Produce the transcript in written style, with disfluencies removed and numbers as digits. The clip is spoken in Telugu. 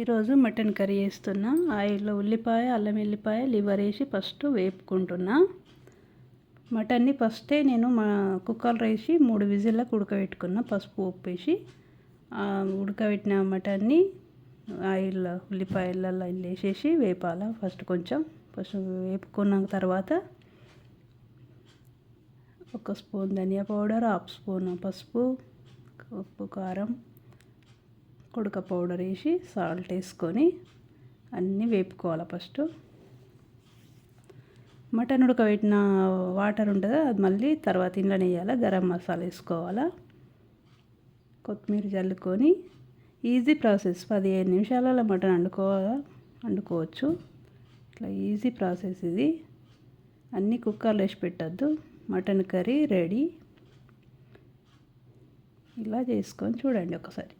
ఈరోజు మటన్ కర్రీ చేస్తున్నా. ఆయిల్లో ఉల్లిపాయ, అల్లం వెల్లిపాయ, లివర్ వేసి ఫస్ట్ వేపుకుంటున్నా. మటన్ని ఫస్టే నేను కుక్కర్లో వేసి 3 విజిల్లకు ఉడకబెట్టుకున్నా. పసుపు ఉప్పు వేసి ఉడకబెట్టిన మటన్ని ఆయిల్లో ఉల్లిపాయలలో వేసేసి వేపాల. ఫస్ట్ వేపుకున్న తర్వాత 1 స్పూన్ ధనియా పౌడర్, 1/2 స్పూన్ పసుపు, ఉప్పు, కారం, కుడక పౌడర్ వేసి సాల్ట్ వేసుకొని అన్నీ వేపుకోవాలి. ఫస్ట్ మటన్ ఉడకబెట్టిన వాటర్ ఉంటుందో అది మళ్ళీ తర్వాత ఇంట్లోనే వేయాలి. గరం మసాలా వేసుకోవాలా. కొత్తిమీర చల్లుకొని ఈజీ ప్రాసెస్. 15 నిమిషాలలో మటన్ వండుకోవచ్చు. ఇట్లా ఈజీ ప్రాసెస్ ఇది. అన్నీ కుక్కర్లో వేసి పెట్టద్దు. Mutton curry ready. ఇలా చేసుకొని చూడండి ఒకసారి.